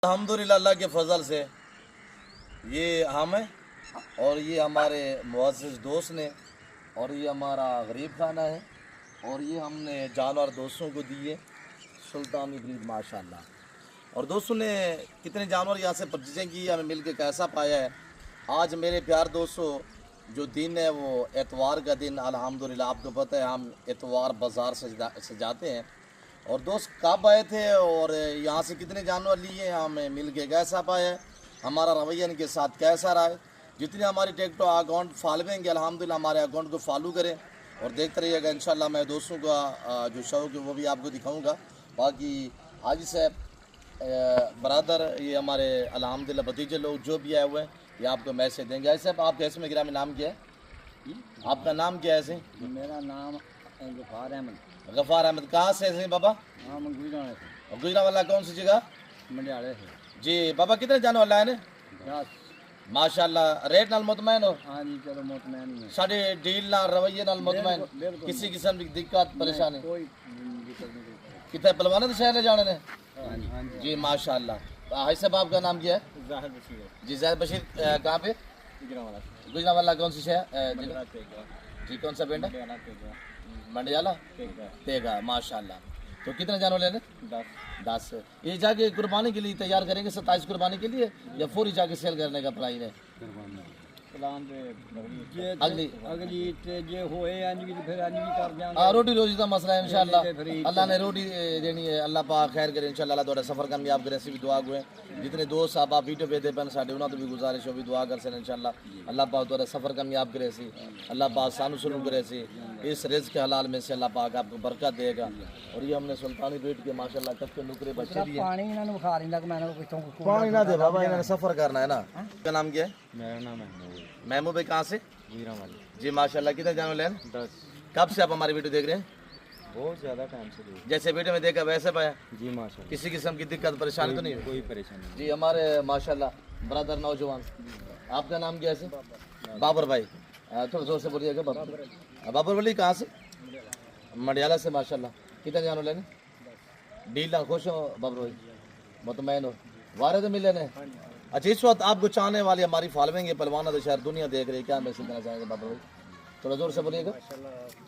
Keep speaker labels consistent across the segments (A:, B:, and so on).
A: अल्हम्दुलिल्लाह अल्लाह के फजल से ये हम हैं और ये हमारे मुअज़्ज़िज़ दोस्त ने और ये हमारा गरीब खाना है और ये हमने जानवर दोस्तों को दिए सुल्तानी ब्रीड माशाल्लाह। और दोस्तों ने कितने जानवर यहाँ से परचेजिंग की हमें मिल के कैसा पाया है। आज मेरे प्यार दोस्तों जो दिन है वो एतवार का दिन अल्हम्दुलिल्लाह आपको पता है हम एतवार बाज़ार से जाते हैं। और दोस्त कब आए थे और यहाँ से कितने जानवर लिए हमें मिल के कैसा पाया, हमारा रवैया इनके साथ कैसा रहा है। जितनी हमारी टिकटॉक अकाउंट फॉलोइंग है अल्हम्दुलिल्लाह हमारे अकाउंट को फॉलो करें और देखते रहिएगा। इंशाल्लाह मैं दोस्तों का जो शौक़ है वो भी आपको दिखाऊंगा। बाकी हाजी साहब बरदर ये हमारे अल्हम्दुलिल्लाह भतीजे लोग जो भी आए हुए हैं ये आपको मैसेज देंगे। ऐसे साहब आप कैसे में गिरामी नाम क्या है, आपका नाम क्या है? ऐसे
B: मेरा नाम गफ़ार अहमद।
A: गफ़ार अहमद कहाँ से है बाबा?
B: हाँ गुजरात से।
A: गुजरावाला कौन सी जगह?
B: मंडियाले से
A: जी बाबा कितने जानवर लाए ने?
B: 10।
A: माशाल्लाह रेट नाल मुतमैन हो?
B: हाँ जी चलो मुतमैन ही है।
A: साढ़े डील नाल रवैये नाल मुतमैन,
B: बिल्कुल
A: किसी किस्म की दिक्कत परेशानी?
B: कोई दिक्कत नहीं।
A: कितने पलवाना तो शहर ले जाने ने?
B: हाँ जी हाँ जी।
A: जी माशाल्लाह। हाई साहब आपका नाम क्या है?
B: जाहिर बशीर
A: जी ज़ाहिर बशीर कहाँ पे?
B: गुजरावाला
A: गुजरावाला कौन सी शहर?
B: तेगा
A: जी कौन सा पिंड है?
B: मंडियाला तेगा
A: मंडियाला
B: तेगा
A: तेगा माशाल्लाह। तो कितने जानवर लेने?
B: 10।
A: 10। ये जाके कुर्बानी के लिए तैयार करेंगे 27 कुर्बानी के लिए या पूरी जाके सेल करने का प्लान है?
B: प्लान पे
A: अगली
B: अगली ते जे होए अंज भी फिर अंज भी कर जाएंगे।
A: हाँ रोटी रोजी का मसला है इंशाल्लाह अल्लाह ने रोटी देनी है। अल्लाह पाक खैर करे इंशाल्लाह अल्लाह थोड़ा सफ़र कामयाब करे। ऐसी भी दुआ हुए जितने दोस्त साहब आप वीडियो पे दे पैन साढ़े उन्होंने तो भी गुजारिश हो भी दुआ कर सकें इंशाल्लाह अल्लाह पाक थोड़ा सफ़र कामयाब करे सी अल्लाह पाक सानू सुनू करे सी इस रिज़्क़ के हलाल में से अल्लाह पाक आपको बरकत देगा। और ये हमने सुल्तानी ब्रीड के माशाल्लाह कब के नुकरे बच्चे दिए।
B: पानी इन्होंने बुखा नहीं लग मैंने कितों
A: पानी ना दे बाबा इन्होंने सफ़र करना है ना। क्या नाम क्या है?
B: मेरा नाम है
A: महमूद भाई कहाँ से?
B: गुजरावाला।
A: जी माशाल्लाह कितने जानवर लेन?
B: 10।
A: कब से आप हमारी वीडियो देख रहे हैं?
B: बहुत ज़्यादा टाइम से देख।
A: जैसे वीडियो में देखा वैसे पाया?
B: जी माशाल्लाह।
A: किसी किस्म की दिक्कत परेशानी तो नहीं हुई?
B: कोई परेशानी नहीं।
A: जी हमारे माशाल्लाह ब्रदर नौजवान आपका नाम क्या है? बाबर भाई थोड़ा जोर से बोलिएगा। बाबर भाई कहाँ से? मंडियाला से माशाल्लाह। कितने जानवर लेने? डील ना खुश हो बाबर भाई, मुतमैन हो, वारे तो मिले ने? अच्छा इस वक्त आपको चाहने वाली हमारी फॉलोइंग है पलवाना तो शहर दुनिया देख रही है, क्या मैसेज देना चाहेंगे बाबर भाई? थोड़ा जोर से बोलिएगा,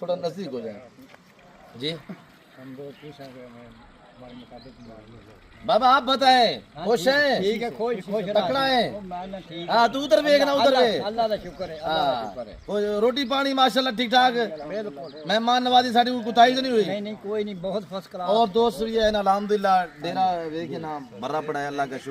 A: थोड़ा नज़दीक हो जाए जी।
B: हम बहुत खुश हैं कि हमारे मुताबिक
A: बाबा आप बताएं खुश हैं?
B: ठीक है खुश खुश
A: तकड़ा है?
B: मैं ठीक।
A: हाँ तू उधर भी ना उधर भी
B: अल्लाह का शुक्र है अल्लाह का शुक्र है।
A: कोई रोटी पानी माशाल्लाह ठीक ठाक?
B: बिल्कुल
A: मेहमान नवाजी साड़ी कोई कुताही तो नहीं हुई?
B: नहीं कोई नहीं बहुत फर्स्ट क्लास।
A: और दोस्त भी है ना अल्हम्दुलिल्लाह डेरा वे के नाम भरा पड़ा है अल्लाह का शुक्र।